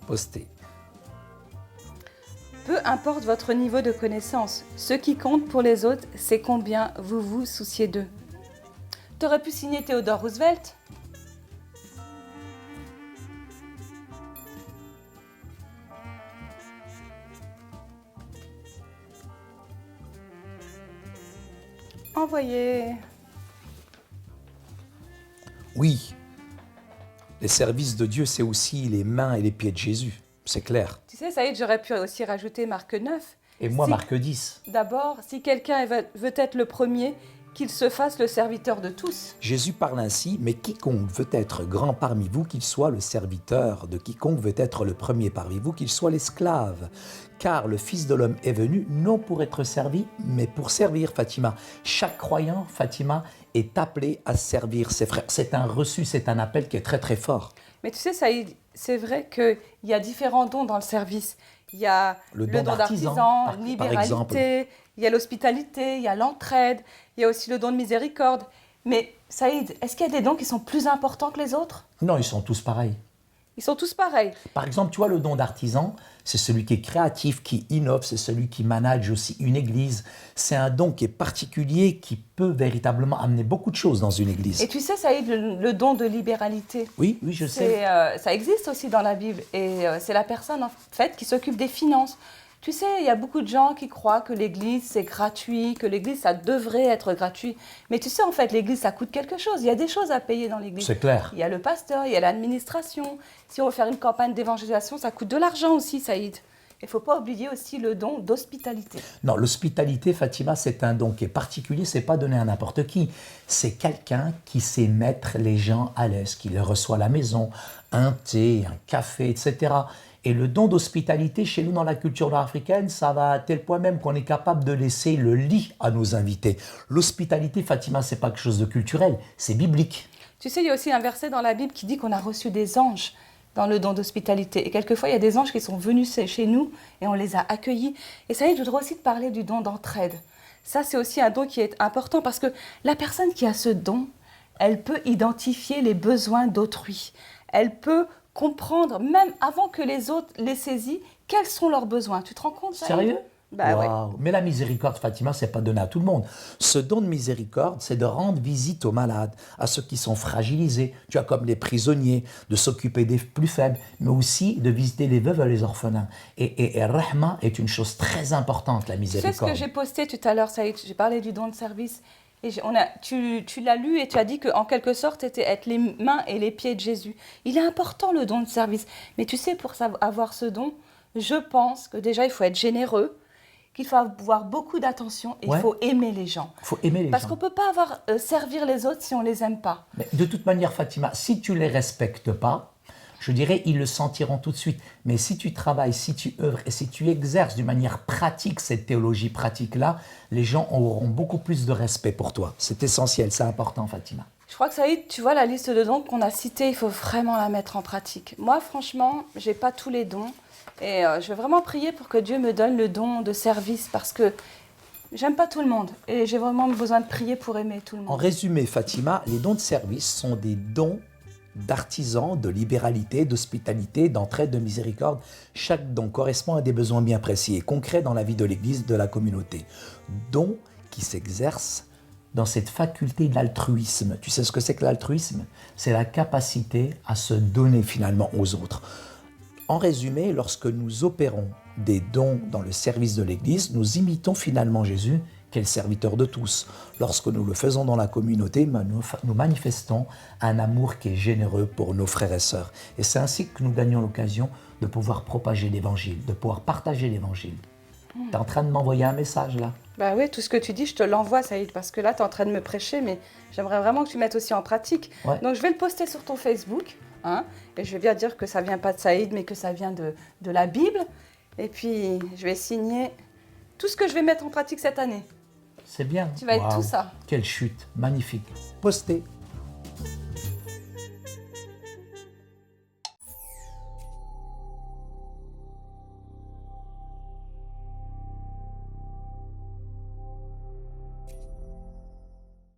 Postez. Peu importe votre niveau de connaissance, ce qui compte pour les autres, c'est combien vous vous souciez d'eux. T'aurais pu signer Theodore Roosevelt? Envoyé. Oui, les services de Dieu, c'est aussi les mains et les pieds de Jésus. C'est clair. Tu sais, Saïd, j'aurais pu aussi rajouter Marc 9. Et moi, Si- Marc 10. D'abord, si quelqu'un veut être le premier, qu'il se fasse le serviteur de tous. Jésus parle ainsi, mais quiconque veut être grand parmi vous, qu'il soit le serviteur de quiconque veut être le premier parmi vous, qu'il soit l'esclave. Car le Fils de l'homme est venu, non pour être servi, mais pour servir, Fatima. Chaque croyant, Fatima, est appelé à servir ses frères. C'est un reçu, c'est un appel qui est très très fort. Mais tu sais, Saïd, c'est vrai qu'il y a différents dons dans le service. Il y a Le le don don d'artisan, d'artisan, par exemple. libéralité, il y a l'hospitalité, il y a l'entraide, il y a aussi le don de miséricorde. Mais Saïd, est-ce qu'il y a des dons qui sont plus importants que les autres? Non, ils sont tous pareils. Ils sont tous pareils. Par exemple, tu vois, le don d'artisan, c'est celui qui est créatif, qui innove, c'est celui qui manage aussi une église. C'est un don qui est particulier, qui peut véritablement amener beaucoup de choses dans une église. Et tu sais, Saïd, le don de libéralité, Oui, je sais. ça existe aussi dans la Bible. Et c'est la personne, en fait, qui s'occupe des finances. Tu sais, il y a beaucoup de gens qui croient que l'église, c'est gratuit, que l'église, ça devrait être gratuit. Mais tu sais, en fait, l'église, ça coûte quelque chose. Il y a des choses à payer dans l'église. C'est clair. Il y a le pasteur, il y a l'administration. Si on veut faire une campagne d'évangélisation, ça coûte de l'argent aussi, Saïd. Il ne faut pas oublier aussi le don d'hospitalité. Non, l'hospitalité, Fatima, c'est un don qui est particulier, c'est pas donné à n'importe qui. C'est quelqu'un qui sait mettre les gens à l'aise, qui les reçoit à la maison, un thé, un café, etc. Et le don d'hospitalité, chez nous, dans la culture nord-africaine, ça va à tel point même qu'on est capable de laisser le lit à nos invités. L'hospitalité, Fatima, c'est pas quelque chose de culturel, c'est biblique. Tu sais, il y a aussi un verset dans la Bible qui dit qu'on a reçu des anges dans le don d'hospitalité. Et quelquefois, il y a des anges qui sont venus chez nous et on les a accueillis. Et ça y est, je voudrais aussi te parler du don d'entraide. Ça, c'est aussi un don qui est important parce que la personne qui a ce don, elle peut identifier les besoins d'autrui. Elle peut comprendre, même avant que les autres les saisissent, quels sont leurs besoins. Tu te rends compte, ça? Sérieux? Bah ouais. Waouh. Mais la miséricorde, Fatima, c'est pas donné à tout le monde. Ce don de miséricorde, c'est de rendre visite aux malades, à ceux qui sont fragilisés, tu vois, comme les prisonniers, de s'occuper des plus faibles, mais aussi de visiter les veuves et les orphelins. Et Rahma est une chose très importante, la Tu sais ce miséricorde. que j'ai posté tout à l'heure, Saïd? J'ai parlé du don de service. Et tu l'as lu et tu as dit qu'en quelque sorte, c'était être les mains et les pieds de Jésus. Il est important le don de service. Mais tu sais, pour avoir ce don, je pense que déjà, il faut être généreux, qu'il faut avoir beaucoup d'attention et Ouais. il faut aimer les gens. Il faut aimer les Parce gens. qu'on ne peut pas servir les autres si on ne les aime pas. Mais de toute manière, Fatima, si tu les respectes pas, je dirais, ils le sentiront tout de suite. Mais si tu travailles, si tu œuvres et si tu exerces d'une manière pratique cette théologie pratique-là, les gens auront beaucoup plus de respect pour toi. C'est essentiel, c'est important, Fatima. Je crois que Saïd, tu vois, la liste de dons qu'on a citée, il faut vraiment la mettre en pratique. Moi, franchement, je n'ai pas tous les dons. Et je vais vraiment prier pour que Dieu me donne le don de service parce que j'aime pas tout le monde. Et j'ai vraiment besoin de prier pour aimer tout le En monde. résumé, Fatima, les dons de service sont des dons d'artisans, de libéralité, d'hospitalité, d'entraide, de miséricorde. Chaque don correspond à des besoins bien précis et concrets dans la vie de l'Église, de la communauté. Dons qui s'exercent dans cette faculté de l'altruisme. Tu sais ce que c'est que l'altruisme? C'est la capacité à se donner finalement aux autres. En résumé, lorsque nous opérons des dons dans le service de l'Église, nous imitons finalement Jésus, qui est le serviteur de tous. Lorsque nous le faisons dans la communauté, nous manifestons un amour qui est généreux pour nos frères et sœurs. Et c'est ainsi que nous gagnons l'occasion de pouvoir propager l'Évangile, de pouvoir partager l'Évangile. Tu es en train de m'envoyer un message là? Bah oui, tout ce que tu dis, je te l'envoie, Saïd, parce que là, tu es en train de me prêcher, mais j'aimerais vraiment que tu mettes aussi en pratique. Ouais. Donc, je vais le poster sur ton Facebook, hein, et je vais bien dire que ça vient pas de Saïd, mais que ça vient de la Bible. Et puis, je vais signer tout ce que je vais mettre en pratique cette année. C'est bien. Tu vas être Waouh. tout ça. Quelle chute, magnifique. Postez.